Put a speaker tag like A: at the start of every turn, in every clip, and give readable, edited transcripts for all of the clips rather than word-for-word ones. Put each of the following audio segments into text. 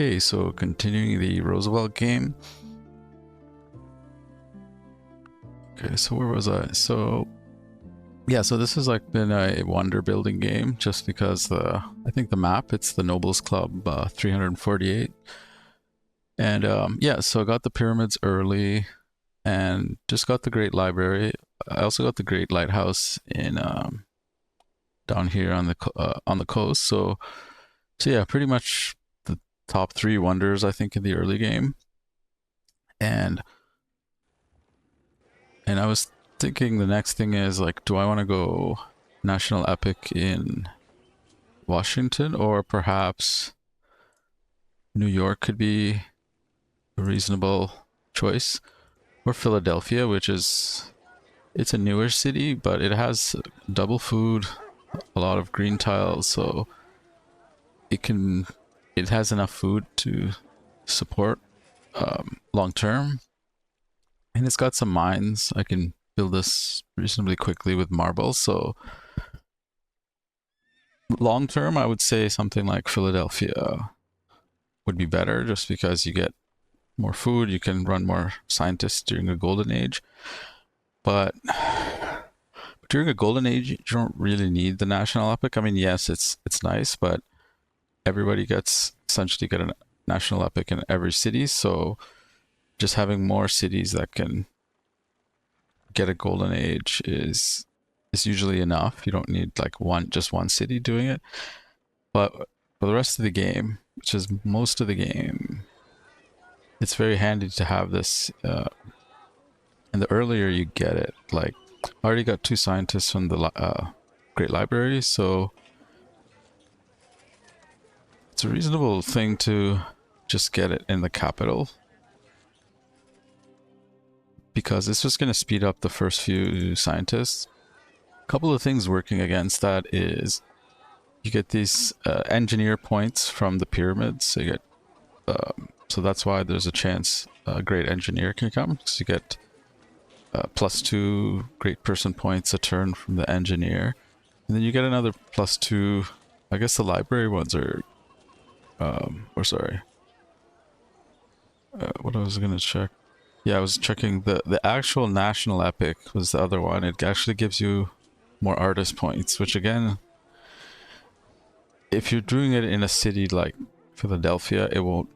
A: Okay, so continuing the Roosevelt game. Okay, so where was I? So yeah, so this has like been a wonder building game just because I think the map, it's the Nobles Club 348. And yeah, so I got the pyramids early and just got the Great Library. I also got the Great Lighthouse in down here on the coast. So yeah, pretty much the top three wonders I think in the early game. And I was thinking the next thing is like, do I want to go national epic in Washington, or perhaps New York could be a reasonable choice, or Philadelphia, which is, it's a newer city, but it has double food, a lot of green tiles, so it has enough food to support long term, and it's got some mines. I can build this reasonably quickly with marble, so long term I would say something like Philadelphia would be better, just because you get more food, you can run more scientists during a golden age. But during a golden age, you don't really need the national epic. I mean, yes, it's nice, but everybody gets essentially get a national epic in every city, so just having more cities that can get a golden age is usually enough. You don't need like just one city doing it. But for the rest of the game, which is most of the game, it's very handy to have this. And the earlier you get it, like I already got 2 scientists from the Great Library, so it's a reasonable thing to just get it in the capital, because it's just going to speed up the first few scientists. A couple of things working against that is you get these engineer points from the pyramids. So you get so that's why there's a chance a great engineer can come, because you get +2 great person points a turn from the engineer, and then you get another +2. I guess the library ones are or sorry, what I was gonna check. Yeah, I was checking the actual national epic was the other one. It actually gives you more artist points, which again, if you're doing it in a city like Philadelphia, it won't.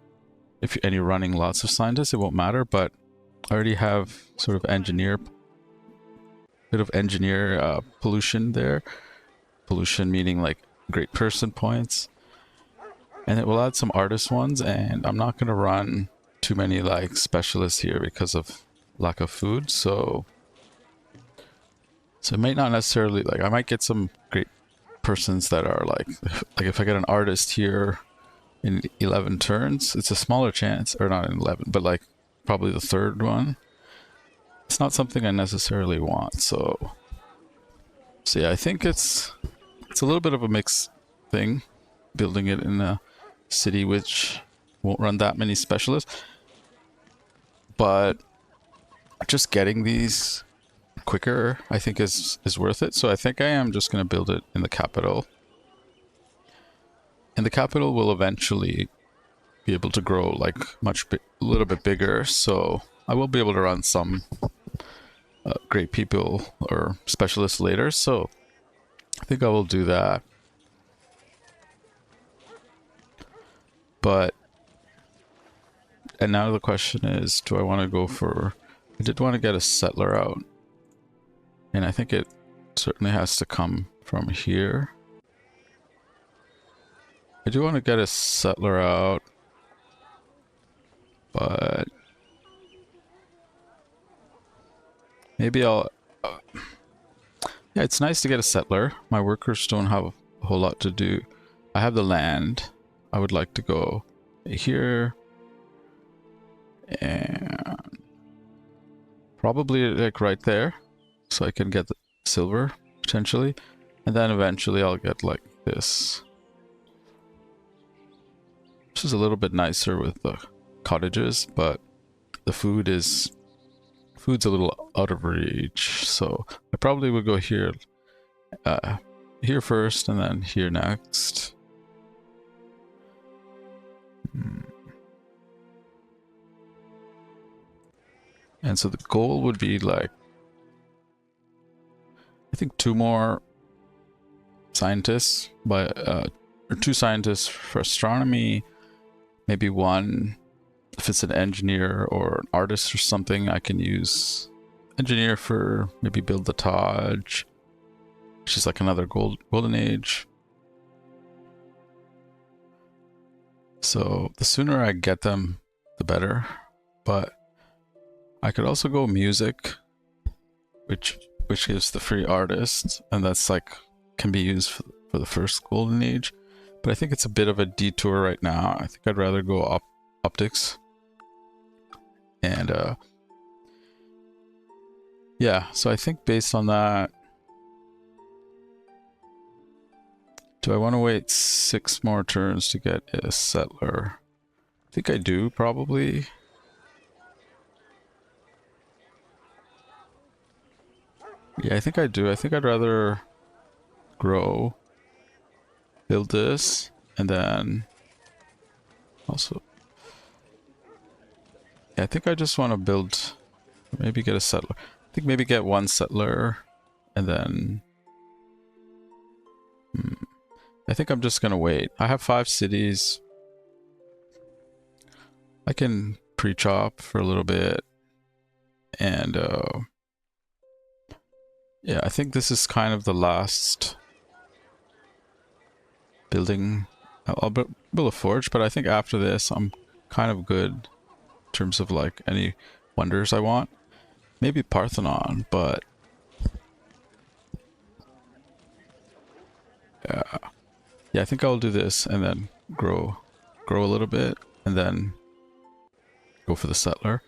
A: And you're running lots of scientists, it won't matter. But I already have sort of bit of engineer pollution there. Pollution meaning like great person points, and it will add some artist ones. And I'm not gonna run too many like specialists here because of lack of food. So it might not necessarily, like, I might get some great persons that are like if I get an artist here in 11 turns, it's a smaller chance, or not in 11, but like probably the third one. It's not something I necessarily want. So yeah, I think it's a little bit of a mixed thing, building it in a city which won't run that many specialists, but just getting these quicker I think is worth it. So I think I am just going to build it in the capital, and the capital will eventually be able to grow like a little bit bigger, so I will be able to run some great people or specialists later. So I think I will do that. And now the question is, do I want to go for, I did want to get a settler out, and I think it certainly has to come from here. I do want to get a settler out, but maybe I'll yeah, it's nice to get a settler. My workers don't have a whole lot to do. I have the land. I would like to go here and probably like right there, so I can get the silver potentially, and then eventually I'll get like this. This is a little bit nicer with the cottages, but the food's a little out of reach, so I probably would go here here first and then here next. And so the goal would be like, I think 2 more scientists, or 2 scientists for astronomy, maybe 1 if it's an engineer or an artist or something. I can use engineer for maybe build the Taj, which is like another golden age. So the sooner I get them, the better. But I could also go music, which gives the free artist, and that's like can be used for the first golden age. But I think it's a bit of a detour right now. I think I'd rather go optics. And yeah, so I think based on that, do I want to wait 6 more turns to get a settler? I think I do, probably. Yeah, I think I do. I think I'd rather grow, build this, and then also... Yeah, I think I just want to build, maybe get a settler. I think maybe get 1 settler, and then... I think I'm just gonna wait. I have 5 cities. I can pre-chop for a little bit, and yeah, I think this is kind of the last building. I'll build a forge, but I think after this I'm kind of good in terms of like any wonders I want. Maybe Parthenon, but yeah, I think I'll do this and then grow a little bit, and then go for the settler.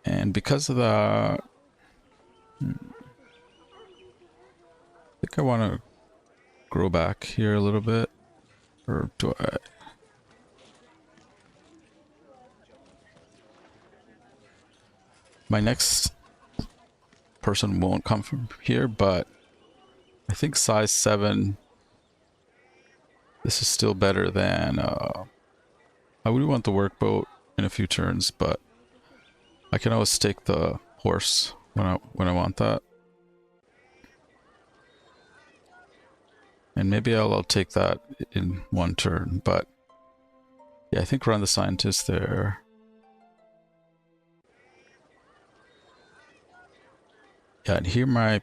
A: And because of that, I think I want to grow back here a little bit. Or do I? My next person won't come from here, but I think size 7. This is still better than... I would want the workboat in a few turns, but I can always take the horse when I want that. And maybe I'll take that in 1 turn, but yeah, I think run the scientist there. Yeah, and here my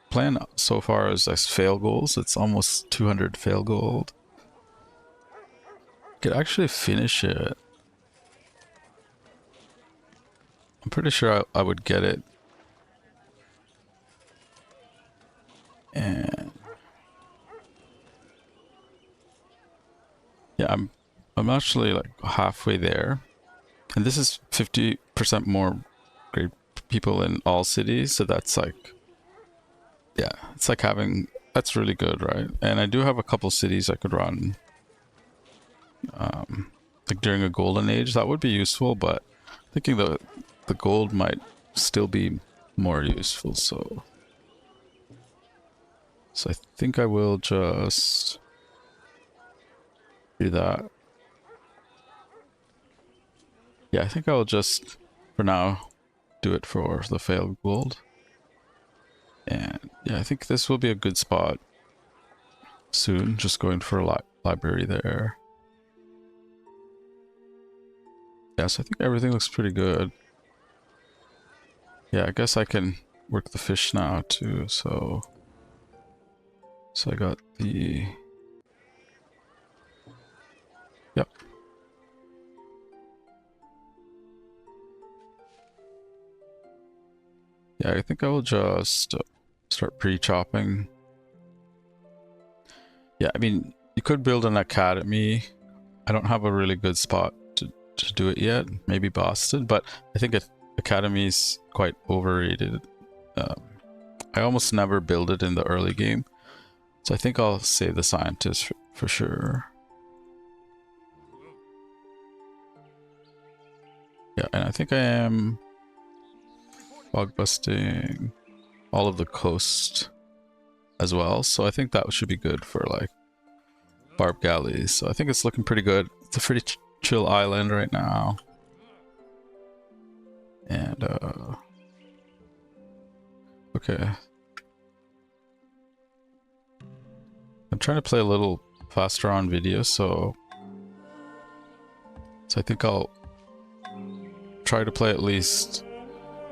A: plan so far is I fail goals. It's almost 200 fail gold. Could actually finish it. I'm pretty sure I would get it. And yeah, I'm actually like halfway there. And this is 50% more great people in all cities, so that's like, yeah, it's like having, that's really good, right? And I do have a couple cities I could run like during a golden age. That would be useful, but thinking the gold might still be more useful, so I think I will just do that. Yeah, I think I will just for now do it for the failed gold. And yeah, I think this will be a good spot soon, just going for a library there. Yeah, so I think everything looks pretty good. Yeah, I guess I can work the fish now too, so I got the... Yep. Yeah, I think I will just start pre-chopping. Yeah, I mean, you could build an academy. I don't have a really good spot to do it yet. Maybe Boston, but I think academy's quite overrated. I almost never build it in the early game, so I think I'll save the scientist for sure. Yeah, and I think I am bog busting all of the coast as well, so I think that should be good for like barb galleys. So I think it's looking pretty good. It's a pretty chill island right now. And okay. I'm trying to play a little faster on video, so I think I'll try to play at least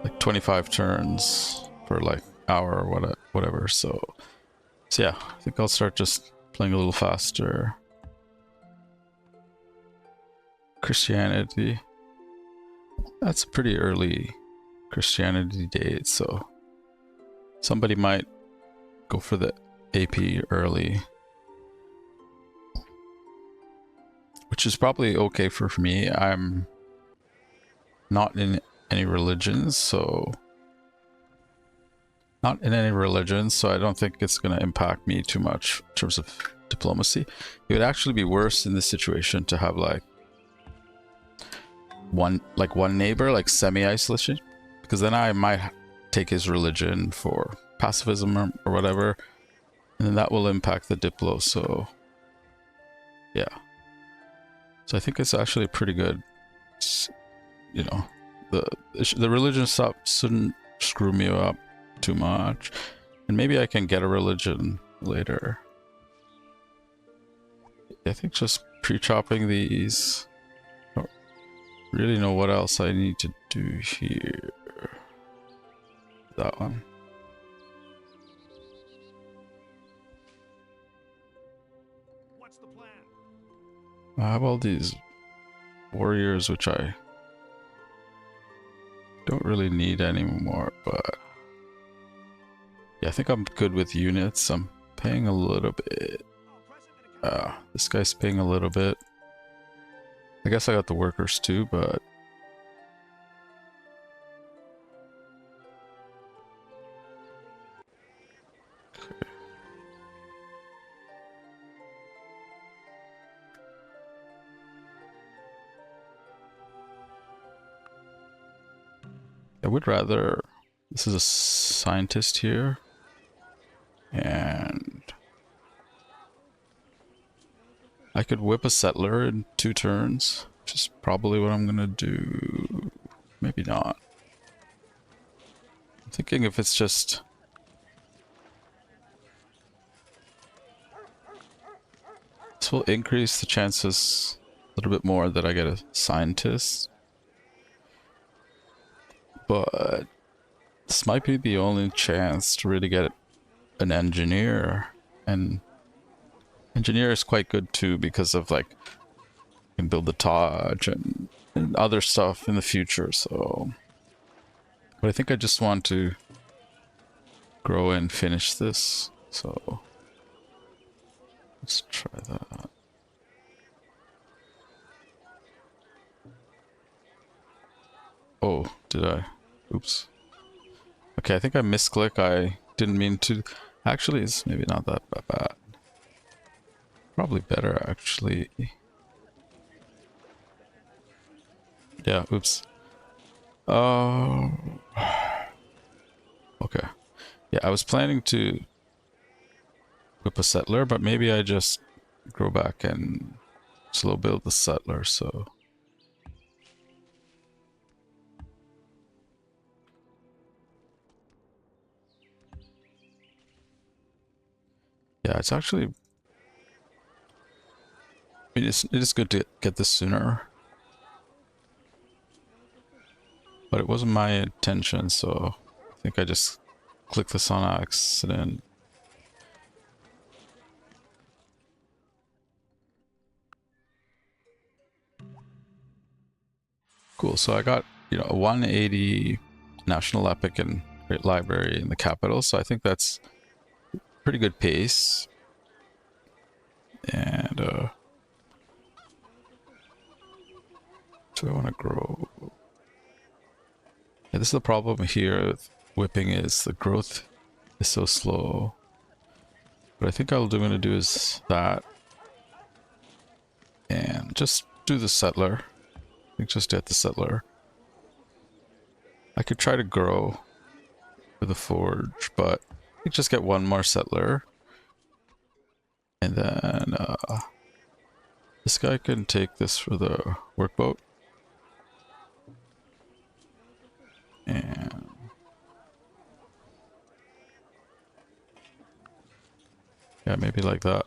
A: like 25 turns for like hour or whatever. So yeah, I think I'll start just playing a little faster. Christianity. That's a pretty early Christianity date, so somebody might go for the AP early, which is probably okay for me. I'm not in any religions, so I don't think it's going to impact me too much in terms of diplomacy. It would actually be worse in this situation to have like one neighbor, like semi-isolation, because then I might take his religion for pacifism or whatever, and then that will impact the diplo. So yeah, so I think it's actually pretty good. You know, the religion stuff shouldn't screw me up too much, and maybe I can get a religion later. I think just pre-chopping these. I don't really know what else I need to do here. That one.
B: What's the plan?
A: I have all these warriors, which I don't really need anymore, but yeah, I think I'm good with units. I'm paying a little bit. This guy's paying a little bit. I guess I got the workers too, but okay. I would rather. This is a scientist here, and I could whip a settler in 2 turns, which is probably what I'm gonna do. Maybe not. I'm thinking if it's just... This will increase the chances a little bit more that I get a scientist. But this might be the only chance to really get an engineer. And engineer is quite good too, because of like, you can build the Taj and other stuff in the future, so... But I think I just want to grow and finish this, so... Let's try that. Oh, did I? Oops. Okay, I think I misclick. I didn't mean to. Actually, it's maybe not that bad. Probably better, actually. Yeah, oops. Oh. Okay. Yeah, I was planning to whip a settler, but maybe I just grow back and slow build the settler, so... Yeah, it's actually... I mean, it is good to get this sooner. But it wasn't my intention, so... I think I just clicked this on accident. Cool, so I got, you know, a 180 National Epic and Great Library in the capital, so I think that's pretty good pace. And, do I want to grow? Yeah, this is the problem here with whipping, is the growth is so slow. But I think I'm going to do is that. And just do the settler. I think just get the settler. I could try to grow with a forge, but I think just get one more settler. And then this guy can take this for the workboat. Yeah, maybe like that.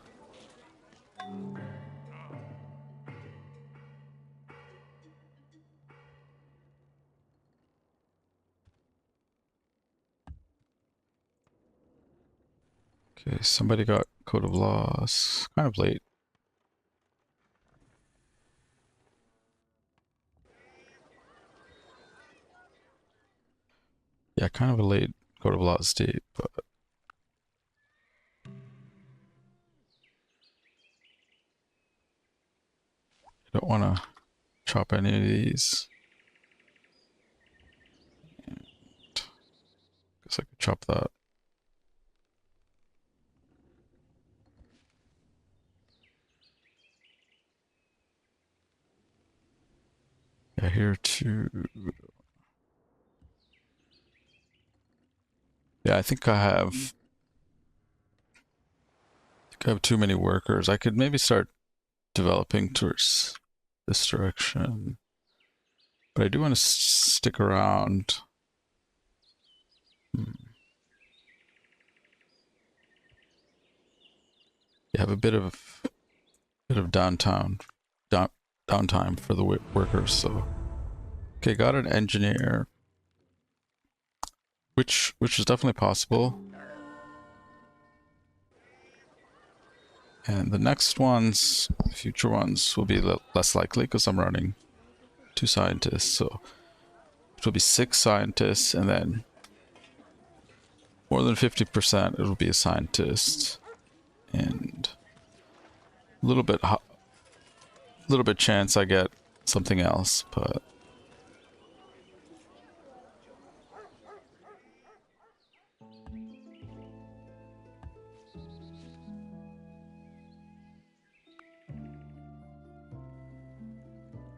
A: Okay, somebody got code of laws. Kind of late. Yeah, kind of a late code of laws date, but I don't want to chop any of these. Guess I could chop that. Yeah, here too. Yeah, I think I have too many workers. I could maybe start developing towards this direction. But I do want to stick around. You have a bit of downtime for the workers. So okay, got an engineer, which is definitely possible. And the next ones, future ones, will be less likely because I'm running 2 scientists. So it will be 6 scientists, and then more than 50% it'll be a scientist, and a little bit chance I get something else, but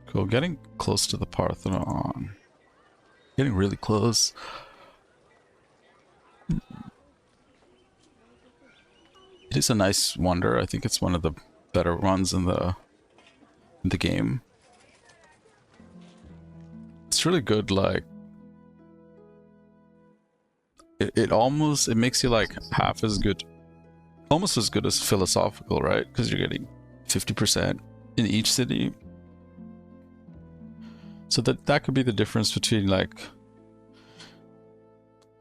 A: cool. Getting close to the Parthenon. Getting really close. It is a nice wonder. I think it's one of the better ones in the game. It's really good. Like it makes you like half as good, almost as good as philosophical, right? Because you're getting 50% in each city. So that could be the difference between like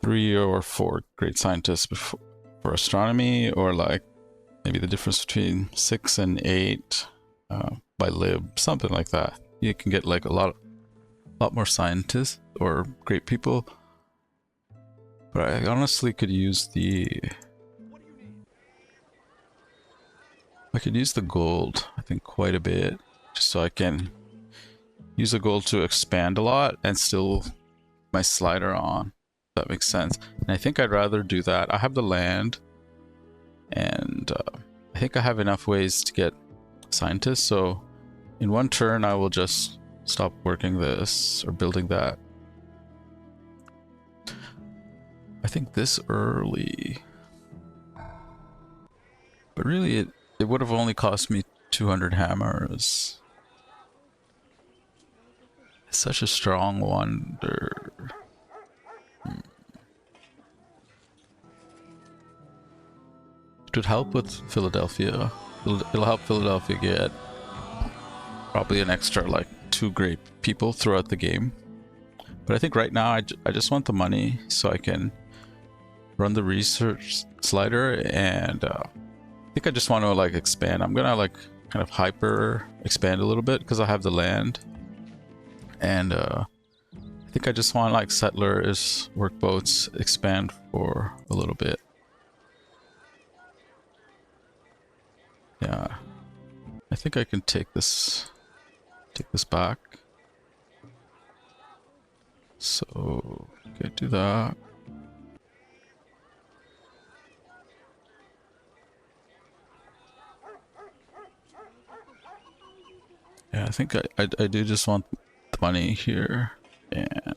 A: 3 or 4 great scientists for astronomy, or like maybe the difference between 6 and 8 by lib, something like that. You can get like a lot more scientists or great people. But I honestly could use the gold, I think, quite a bit, just so I can use the gold to expand a lot and still my slider on. That makes sense. And I think I'd rather do that. I have the land, and I think I have enough ways to get scientists, so in one turn I will just stop working this or building that. I think this early, but really it would have only cost me 200 hammers. It's such a strong wonder. It would help with Philadelphia. It'll help Philadelphia get probably an extra like 2 great people throughout the game. But I think right now I just want the money so I can run the research slider, and I think I just want to like expand. I'm gonna like kind of hyper expand a little bit because I have the land, and I think I just want like settlers, workboats expand for a little bit. Yeah, I think I can take this back. So okay, do that. Yeah, I think I do just want the money here, and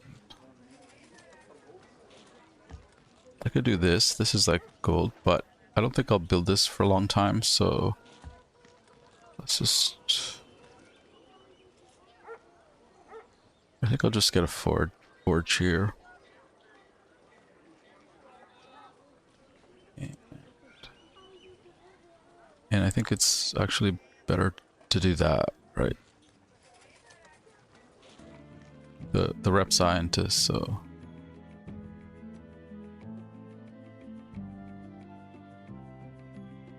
A: I could do this. This is like gold, but I don't think I'll build this for a long time, so let's just... I think I'll just get a forge here. And And I think it's actually better to do that, right? The rep scientist, so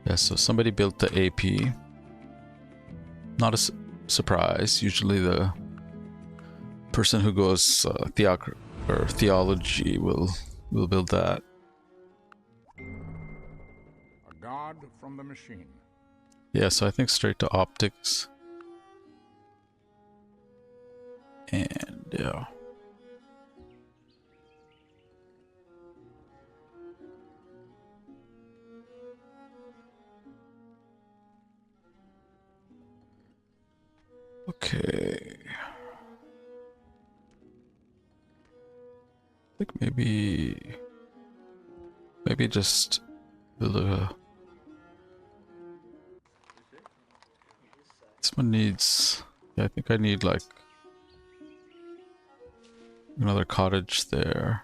A: yeah, so somebody built the AP. Not a surprise. Usually the person who goes theology will build that.
B: A god from the machine.
A: Yeah, so I think straight to optics. And yeah. Okay. I think maybe just build a. This one needs. Yeah, I think I need like another cottage there.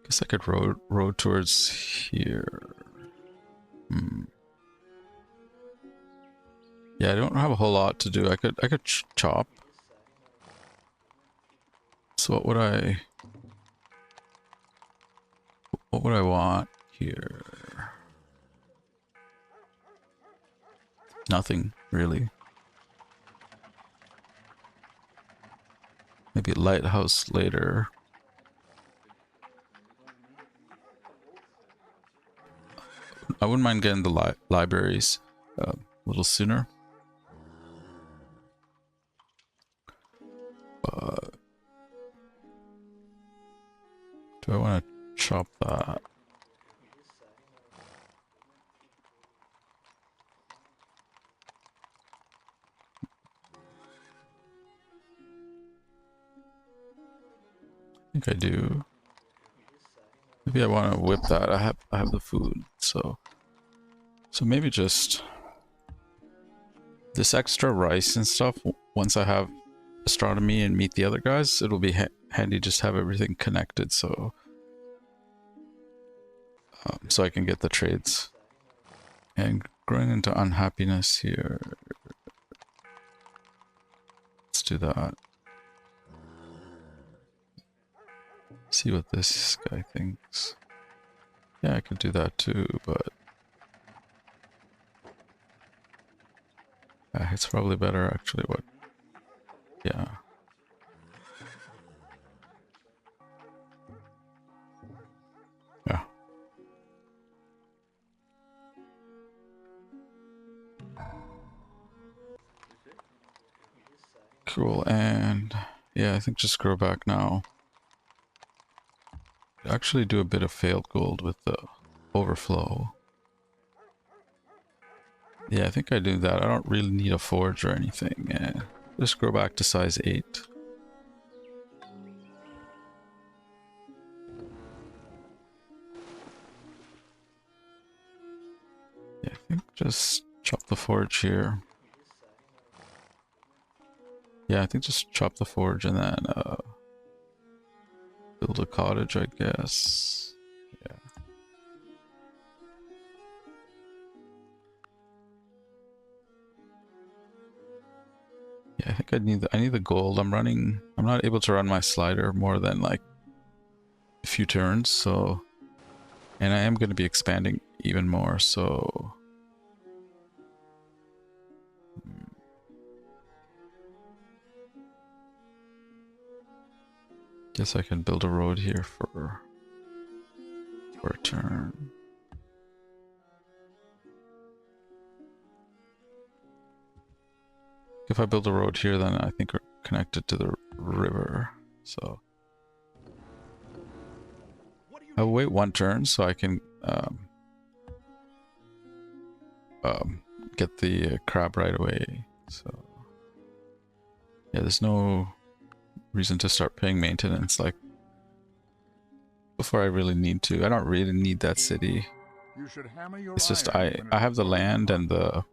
A: Guess I could road towards here. Yeah, I don't have a whole lot to do. I could chop. So what would I want here? Nothing really. Maybe a lighthouse later. I wouldn't mind getting the libraries a little sooner. Do I want to chop that? I think I do. Maybe I want to whip that. I have the food, so maybe just this extra rice and stuff. Once I have astronomy and meet the other guys, it'll be handy just have everything connected, so I can get the trades. And growing into unhappiness here. Let's do that. See what this guy thinks. Yeah, I could do that too, but it's probably better actually. What? Yeah. Yeah. Cool, and yeah, I think just grow back now. Actually do a bit of failed gold with the overflow. Yeah, I think I do that. I don't really need a forge or anything. Yeah. Just grow back to size 8. Yeah, I think just chop the forge here. Yeah, I think just chop the forge and then build a cottage, I guess. Yeah. Yeah, I think I need the gold. I'm not able to run my slider more than like a few turns, so and I am going to be expanding even more, so guess I can build a road here for a turn. If I build a road here, then I think we're connected to the river, so I'll wait one turn so I can get the crab right away. So yeah, there's no reason to start paying maintenance like before I really need to. I don't really need that city.
B: You should hammer your
A: It's just
B: iron
A: I
B: when
A: have the land and the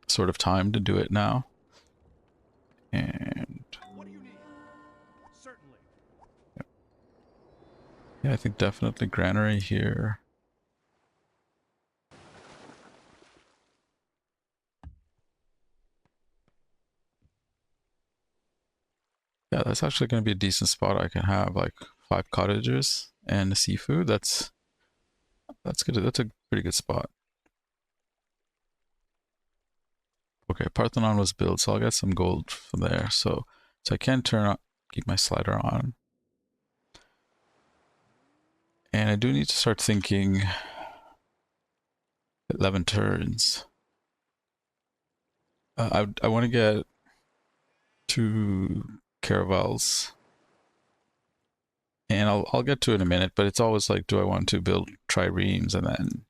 A: sort of time to do it now. And
B: What do you need? Certainly.
A: Yeah, I think definitely granary here. Yeah, that's actually going to be a decent spot. I can have like 5 cottages and seafood. That's good. That's a pretty good spot. Okay, Parthenon was built, so I'll get some gold from there. So I can turn on, keep my slider on, and I do need to start thinking 11 turns. I want to get 2 caravels, and I'll get to it in a minute. But it's always like, do I want to build triremes and then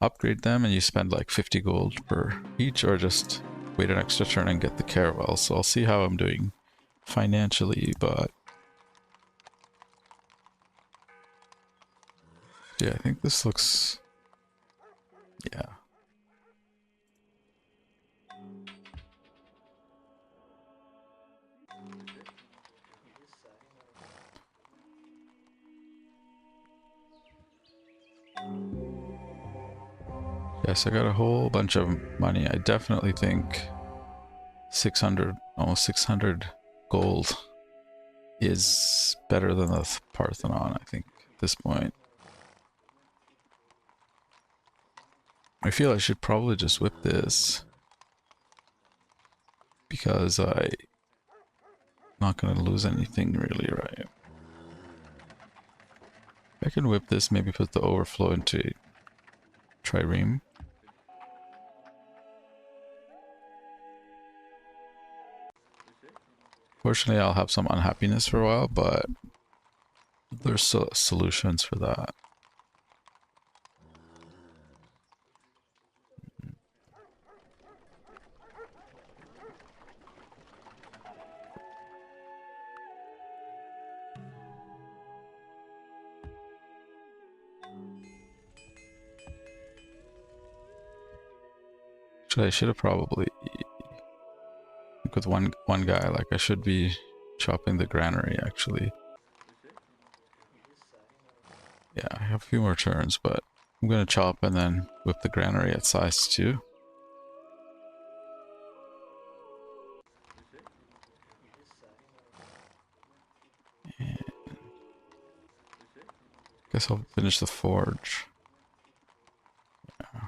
A: upgrade them, and you spend like 50 gold per each, or just wait an extra turn and get the caravel? So I'll see how I'm doing financially, but yeah, I think this looks, yeah. Yes, I got a whole bunch of money. I definitely think 600, almost 600 gold is better than the Parthenon, I think, at this point. I feel I should probably just whip this because I'm not going to lose anything really, right? I can whip this, maybe put the overflow into trireme. Fortunately, I'll have some unhappiness for a while, but there's solutions for that. Actually, I should have probably, like with one guy, like I should be chopping the granary actually. Yeah, I have a few more turns, but I'm gonna chop and then whip the granary at size 2. And guess I'll finish the forge. Yeah.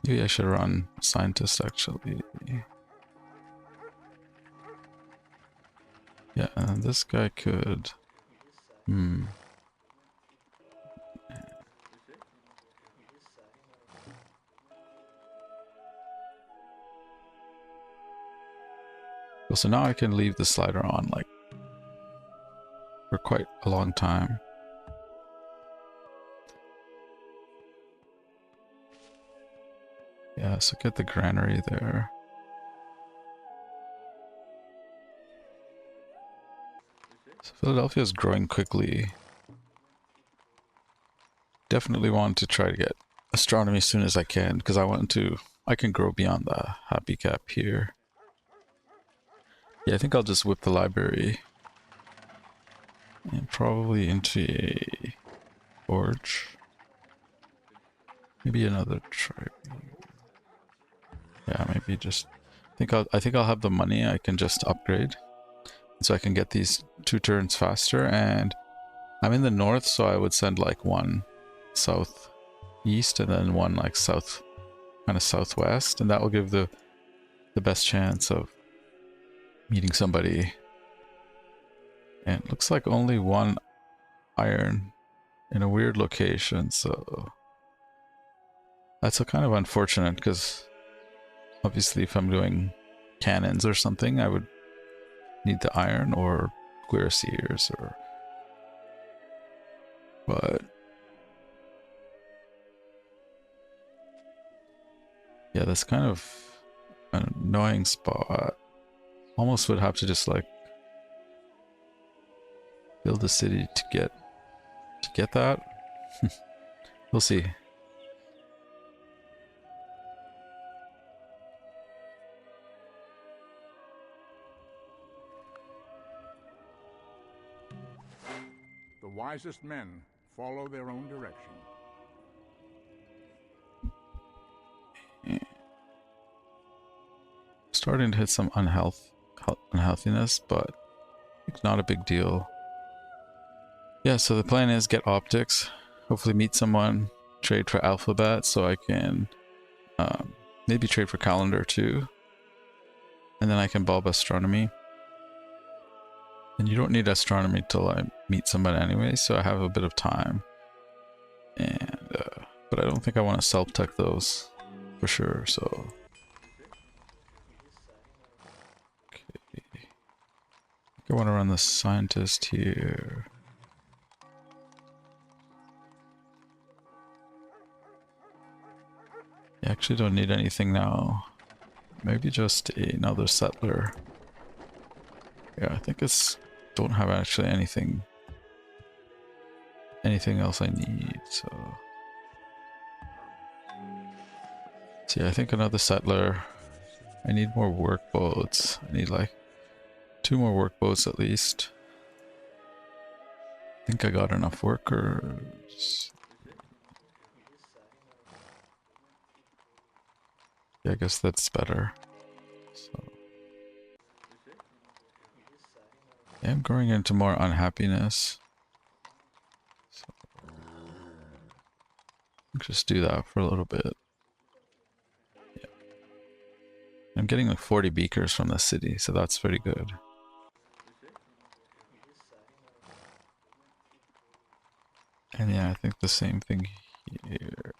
A: Maybe I should run scientist actually. Yeah, and this guy could. Hmm. Well, so now I can leave the slider on like for quite a long time. Yeah, so get the granary there. So Philadelphia is growing quickly. Definitely want to try to get astronomy as soon as I can because I can grow beyond the happy cap here. Yeah, I think I'll just whip the library and probably into a forge. Maybe another try. Yeah, maybe just I think I'll have the money. I can just upgrade so I can get these 2 turns faster. And I'm in the north, so I would send like one southeast and then one like south, kind of southwest, and that will give the best chance of meeting somebody. And it looks like only one iron in a weird location, so that's a kind of unfortunate because obviously if I'm doing cannons or something, I would need the iron or cuirassiers or, but yeah, that's kind of an annoying spot. Almost would have to just like build a city to get that. We'll see.
B: wisest men follow their own direction.
A: Starting to hit some unhealthiness, but it's not a big deal. Yeah, so the plan is get optics, hopefully meet someone, trade for alphabet so I can maybe trade for calendar too. And then I can bulb astronomy. And you don't need astronomy till I meet somebody anyway, so I have a bit of time. And but I don't think I want to self-tech those for sure, so okay. I want to run the scientist here. I actually don't need anything now. Maybe just another settler. Yeah, I think it's don't have actually anything else I need, so yeah, I think another settler. I need more work boats. I need like 2 more work boats at least. I think I got enough workers. Yeah, I guess that's better. So yeah, I'm growing into more unhappiness. So just do that for a little bit. Yeah. I'm getting like 40 beakers from the city, so that's pretty good. And yeah, I think the same thing here.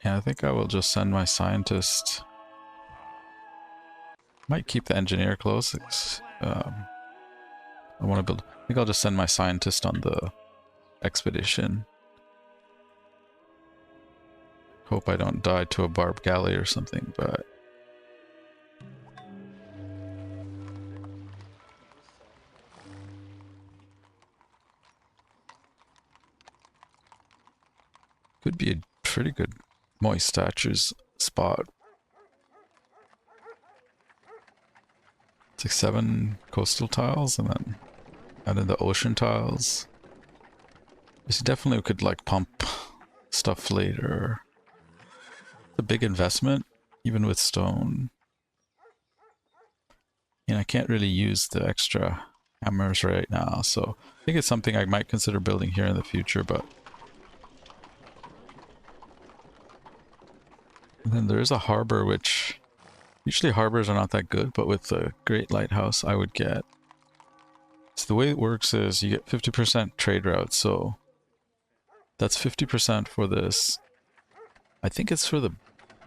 A: Yeah, I think I will just send my scientist. Might keep the engineer close. I want to build. I think I'll just send my scientist on the expedition. Hope I don't die to a barb galley or something, but could be a pretty good moist statues spot. It's like 7 coastal tiles and then add in the ocean tiles. This definitely could like pump stuff later. It's a big investment, even with stone. And I can't really use the extra hammers right now, so I think it's something I might consider building here in the future, but and then there is a harbor, which usually harbors are not that good, but with the Great Lighthouse I would get. So the way it works is you get 50% trade routes, so that's 50% for this. I think it's for the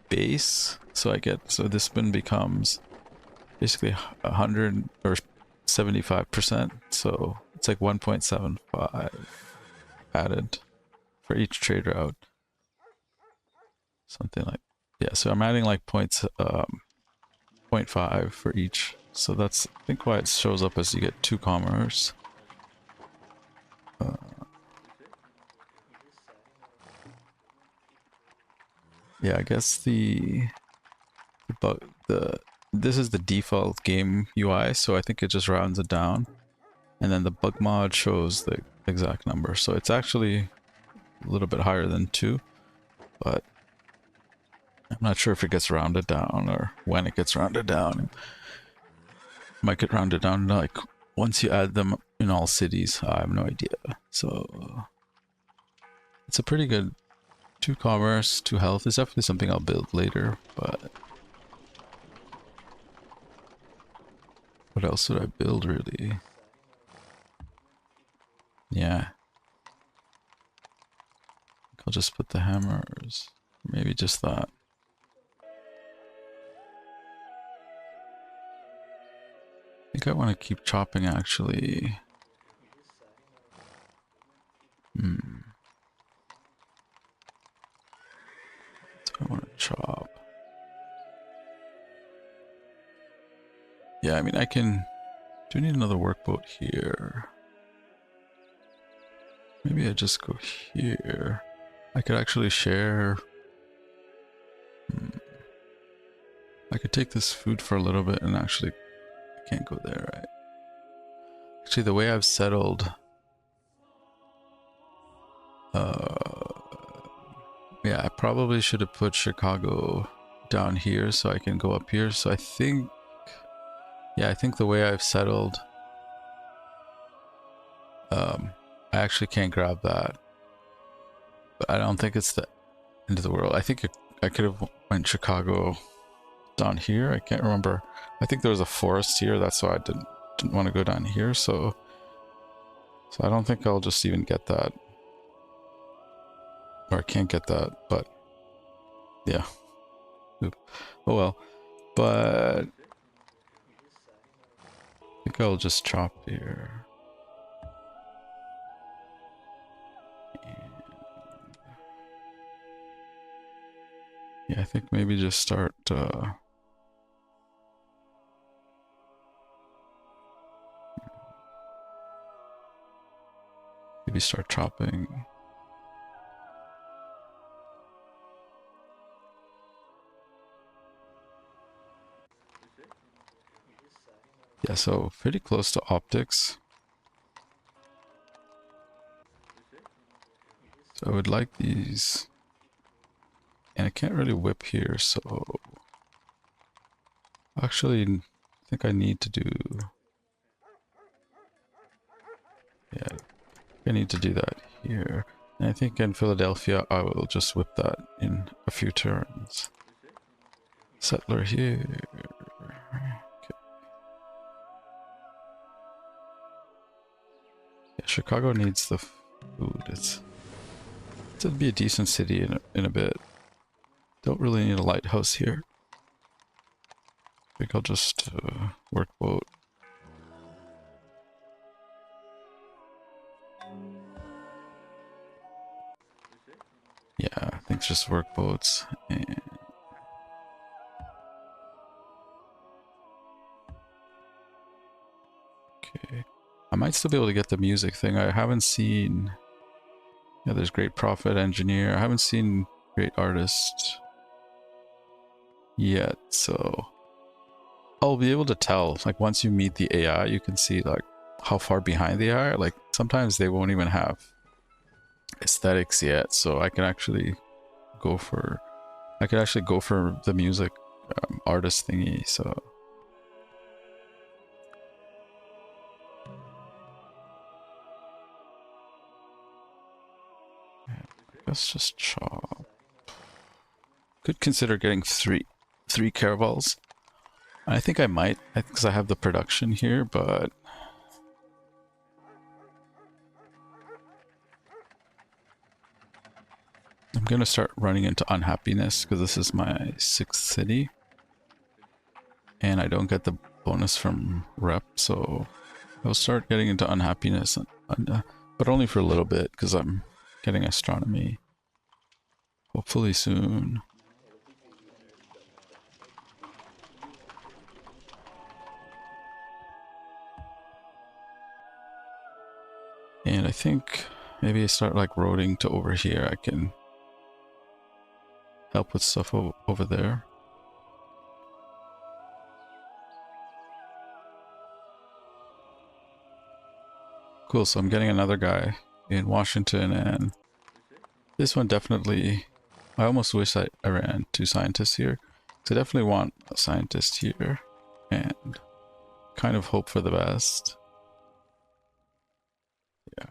A: base, so this one becomes basically 100 or 75%, so it's like 1.75 added for each trade route. Something like, yeah, so I'm adding like 0.5 for each. So that's, I think, why it shows up as you get 2 commerce. Yeah, I guess this is the default game UI, so I think it just rounds it down. And then the bug mod shows the exact number. So it's actually a little bit higher than 2, but I'm not sure if it gets rounded down or when it gets rounded down. It might get rounded down like once you add them in all cities. I have no idea. So it's a pretty good 2 commerce, 2 health. It's definitely something I'll build later, but what else would I build really? Yeah. I'll just put the hammers. Maybe just that. I think I want to keep chopping actually. I want to chop. Yeah, I mean, I can... Do need another workboat here. Maybe I just go here. I could actually share... I could take this food for a little bit and actually... I can't go there, right? Actually, the way I've settled, yeah, I probably should have put Chicago down here so I can go up here. So I think, yeah, I think the way I've settled, I actually can't grab that. But I don't think it's the end of the world. I think I could have went Chicago down here. I can't remember. I think there was a forest here. That's why I didn't want to go down here. So I don't think I'll just even get that. Or I can't get that, but yeah. Oop. Oh well. But I think I'll just chop here. Yeah, I think maybe just start maybe start chopping. Yeah, so pretty close to optics. So I would like these. And I can't really whip here, so actually I think I need to do, yeah, I need to do that here. And I think in Philadelphia I will just whip that in a few turns. Settler here. Okay. Yeah, Chicago needs the food. It'll be a decent city in a bit. Don't really need a lighthouse here. I think I'll just work boat. Yeah, I think just work boats. And okay. I might still be able to get the music thing. I haven't seen... Yeah, there's great prophet, engineer. I haven't seen great artist yet, so... I'll be able to tell. Like, once you meet the AI, you can see, like, how far behind they are. Like, sometimes they won't even have aesthetics yet, so I can actually go for... I could actually go for the music artist thingy, so... Let's just chop. Could consider getting three caravels. I think I might, because I have the production here, but I'm gonna start running into unhappiness because this is my 6th city, and I don't get the bonus from rep, so I'll start getting into unhappiness, but only for a little bit because I'm getting astronomy. Hopefully soon. And I think maybe I start like roading to over here. I can help with stuff over there. Cool, so I'm getting another guy in Washington, and this one definitely... I almost wish I ran 2 scientists here. So I definitely want a scientist here, and kind of hope for the best. Yeah.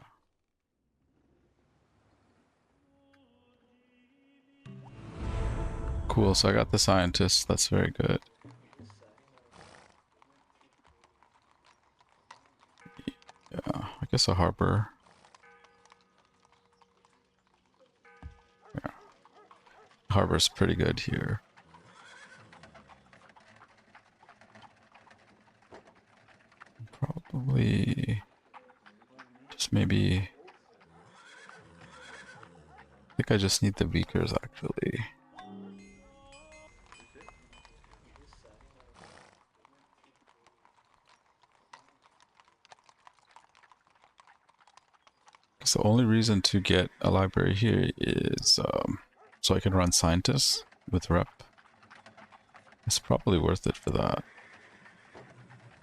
A: Cool, so I got the scientist. That's very good. Yeah, I guess a harbor. Yeah. Harbor's pretty good here. Probably just maybe... I think I just need the beakers actually. So the only reason to get a library here is so I can run scientists with rep. It's probably worth it for that.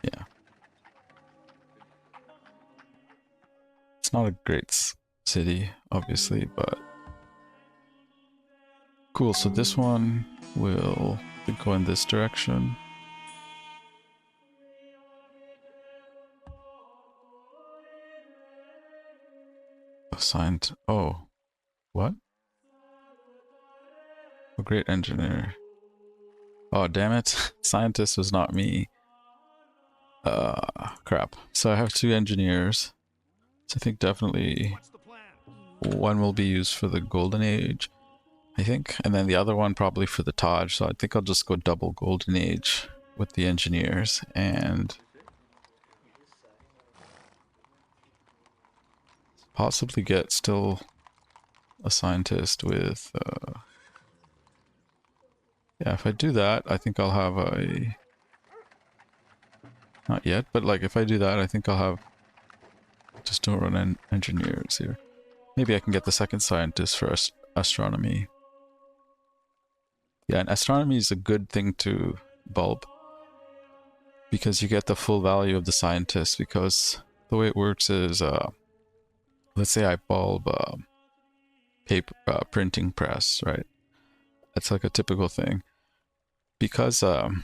A: Yeah. It's not a great city, obviously, but cool. So this one will go in this direction. Assigned. Oh, what? A great engineer. Oh, damn it. Scientist was not me. Crap. So I have 2 engineers. So I think definitely one will be used for the Golden Age, I think. And then the other one probably for the Taj. So I think I'll just go double Golden Age with the engineers and possibly get still a scientist with... yeah, if I do that, I think I'll have a... Not yet, but like if I do that, I think I'll have... Just don't run engineers here. Maybe I can get the second scientist for astronomy. Yeah, and astronomy is a good thing to bulb because you get the full value of the scientist, because the way it works is, let's say I bulb paper printing press, right? That's like a typical thing. Because, sorry,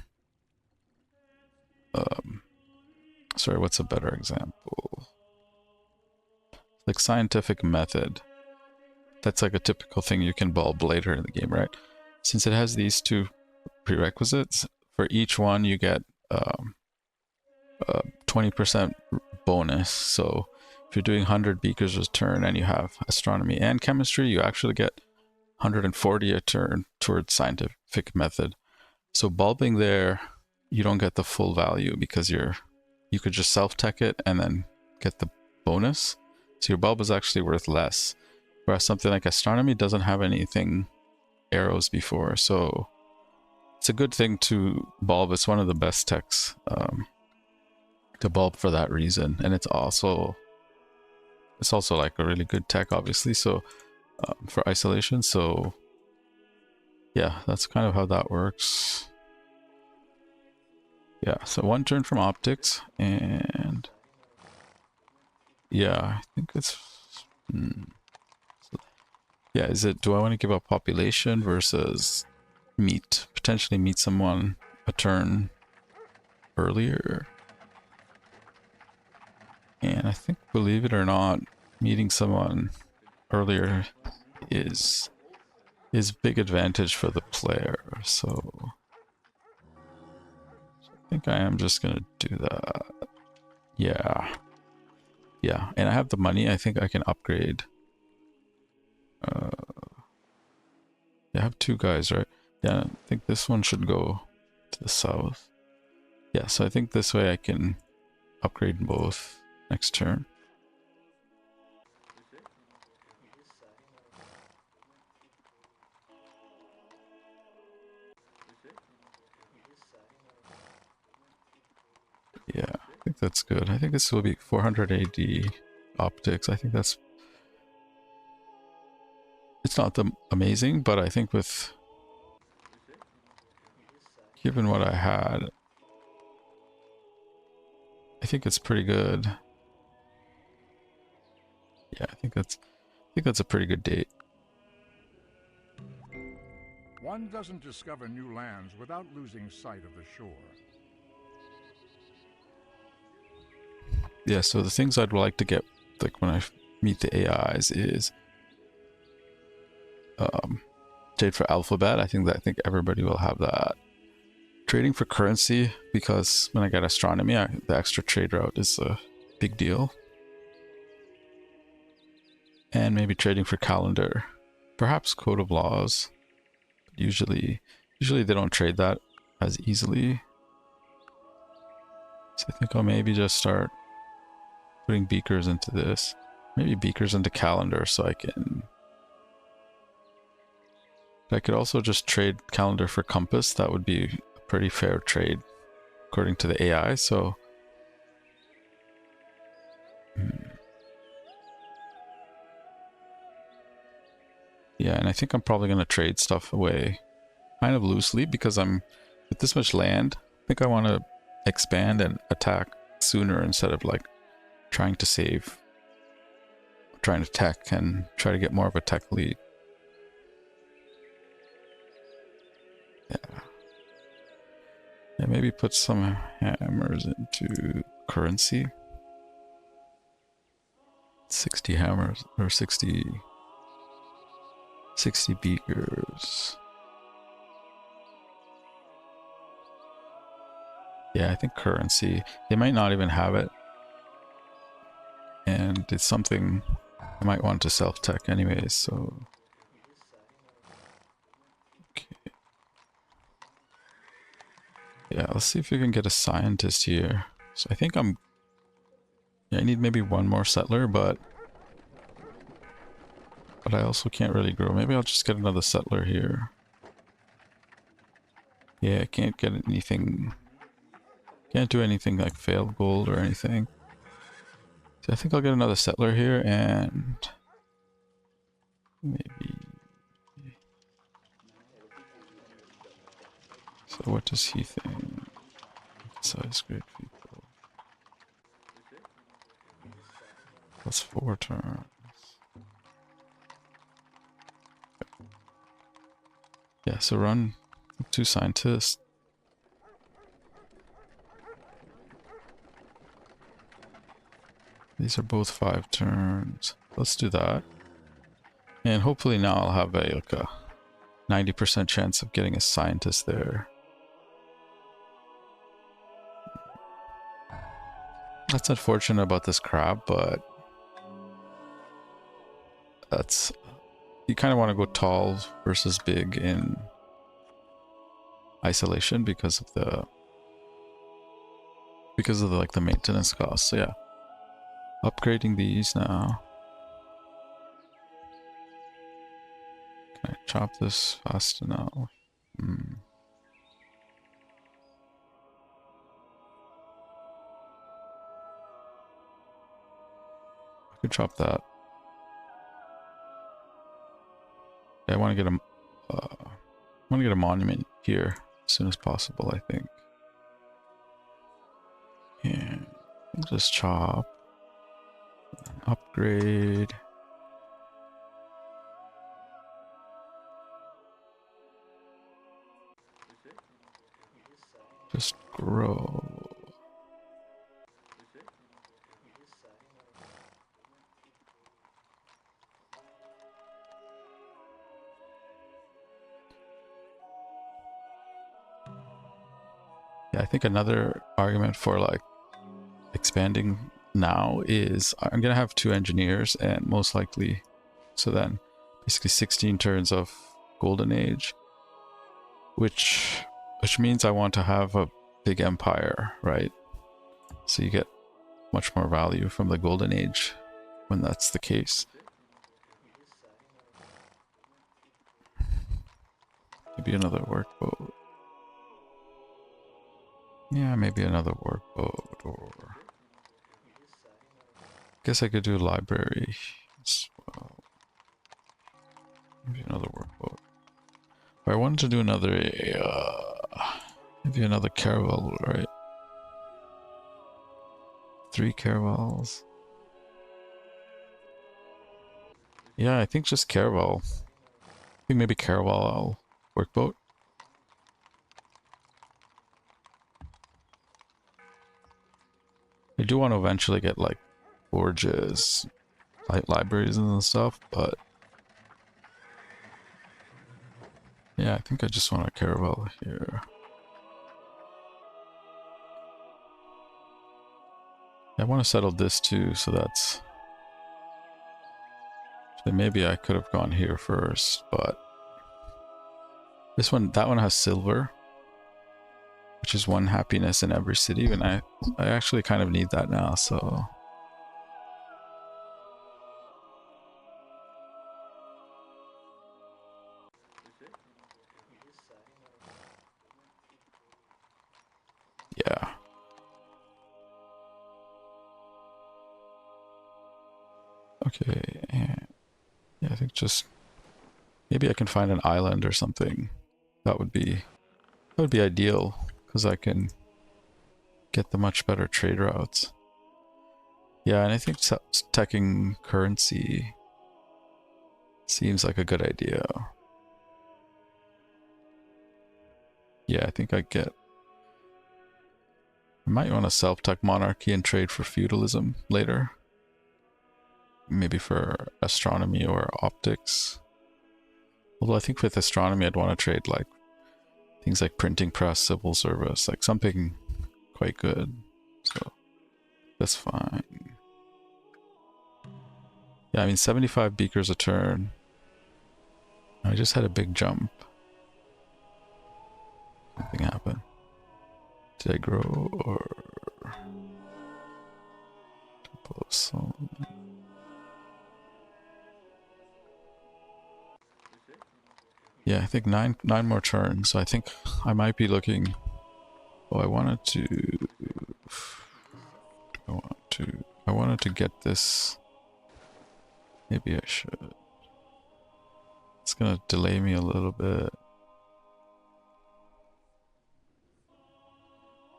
A: what's a better example? Like scientific method. That's like a typical thing you can bulb later in the game, right? Since it has these 2 prerequisites, for each one you get 20% bonus. So if you're doing 100 beakers a turn and you have astronomy and chemistry, you actually get 140 a turn towards scientific method. So bulbing there, you don't get the full value because you could just self-tech it and then get the bonus. So your bulb is actually worth less. Whereas something like astronomy doesn't have anything arrows before, so it's a good thing to bulb. It's one of the best techs to bulb for that reason, and it's also like a really good tech, obviously. So for isolation, so yeah, that's kind of how that works. Yeah, so 1 turn from optics, and yeah, I think it's yeah, is it, do I want to give up population versus potentially meet someone a turn earlier? And I think, believe it or not, meeting someone earlier is big advantage for the player. So I think I am just gonna do that. Yeah. Yeah, and I have the money. I think I can upgrade. I have 2 guys, right? Yeah, I think this one should go to the south. Yeah, so I think this way I can upgrade both next turn. Yeah, I think that's good. I think this will be 400 AD optics. I think that's... It's not the amazing, but I think with... Given what I had, I think it's pretty good. Yeah, I think that's a pretty good date.
B: One doesn't discover new lands without losing sight of the shore.
A: Yeah, so the things I'd like to get, like when I meet the AIs, is trade for alphabet. I think everybody will have that. Trading for currency, because when I get astronomy, the extra trade route is a big deal. And maybe trading for calendar, perhaps code of laws. Usually they don't trade that as easily. So I think I'll maybe just start putting beakers into this. Maybe beakers into calendar, so I could also just trade calendar for compass. That would be a pretty fair trade according to the AI. So yeah, and I think I'm probably going to trade stuff away kind of loosely, because I'm with this much land. I think I want to expand and attack sooner instead of like trying to save trying to tech and try to get more of a tech lead. Yeah. Yeah, maybe put some hammers into currency. 60 hammers, or 60 beakers. Yeah, I think currency. They might not even have it. And it's something I might want to self-tech anyways, so... Okay. Yeah, let's see if we can get a scientist here. So I think I'm... Yeah, I need maybe one more settler, but I also can't really grow. Maybe I'll just get another settler here. Yeah, I can't get anything... Can't do anything like failed gold or anything. So I think I'll get another settler here and... Maybe... So what does he think? Size great people. That's 4 turns. Yeah, so run 2 scientists. These are both 5 turns. Let's do that. And hopefully now I'll have like a 90% chance of getting a scientist there. That's unfortunate about this crab, but that's... You kind of want to go tall versus big in isolation because of the like the maintenance costs. So yeah, upgrading these now. Can I chop this fast enough? I could chop that. Yeah, I want to get a monument here as soon as possible, I think. Yeah, just chop, upgrade. Just grow. Yeah, I think another argument for like expanding now is I'm gonna have 2 engineers and most likely, so then basically 16 turns of golden age, which means I want to have a big empire, right? So you get much more value from the golden age when that's the case. Maybe another workboat. Yeah, maybe another workboat, or guess I could do a library as well. Maybe another workboat. If I wanted to do another, maybe another caravel, right? 3 caravels. Yeah, I think just caravel. I think maybe caravel workboat. I do want to eventually get like forges, like libraries and stuff, but yeah, I think I just want a caravel here. I want to settle this too, so that's... So maybe I could have gone here first, but this one, that one has silver, which is 1 happiness in every city, and I actually kind of need that now, so... Yeah. Okay, yeah, I think just... Maybe I can find an island or something. That would be ideal, because I can get the much better trade routes. Yeah, and I think teching currency seems like a good idea. Yeah, I think I might want to self-tech monarchy and trade for feudalism later. Maybe for astronomy or optics. Although I think with astronomy I'd want to trade like things like printing press, civil service, like something quite good. So that's fine. Yeah, I mean 75 beakers a turn. I just had a big jump. Something happened. Did I grow or so? Yeah, I think nine more turns. So I think I might be looking. Oh, I wanted to get this. Maybe I should. It's gonna delay me a little bit.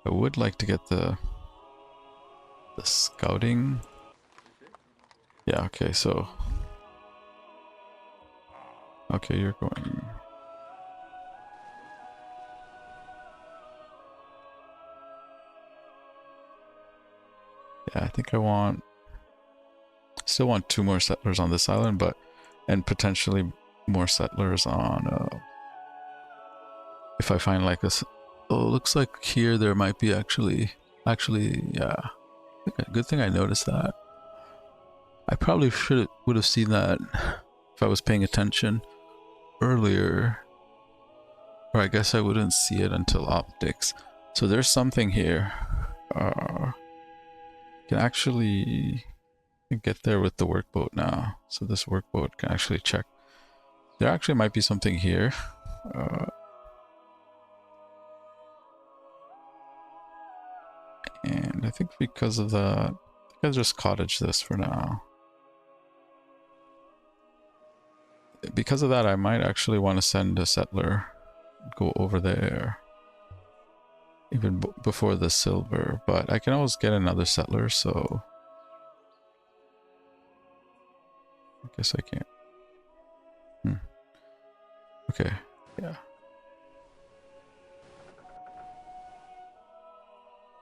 A: I would like to get the scouting. Yeah, okay, so okay, you're going. Yeah, I think I still want 2 more settlers on this island, and potentially more settlers on if I find like this. Oh, looks like here there might be actually, yeah. Good thing I noticed that. I probably would have seen that if I was paying attention earlier. Or I guess I wouldn't see it until optics. So there's something here. Can actually get there with the workboat now. So this workboat can actually check. There actually might be something here. And I think because of that, I think I'll just cottage this for now. Because of that, I might actually want to send a settler, go over there. Even before the silver, but I can always get another settler, so I guess I can't. Okay, yeah.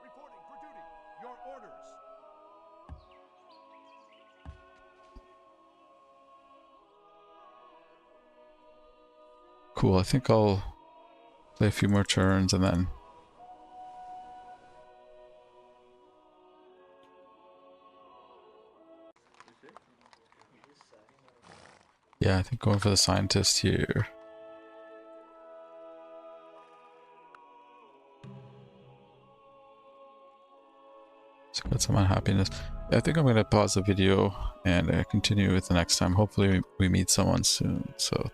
B: Reporting for duty. Your orders.
A: Cool, I think I'll play a few more turns and then... Yeah, I think going for the scientist here. So got some unhappiness. I think I'm going to pause the video and continue with the next time. Hopefully we meet someone soon. So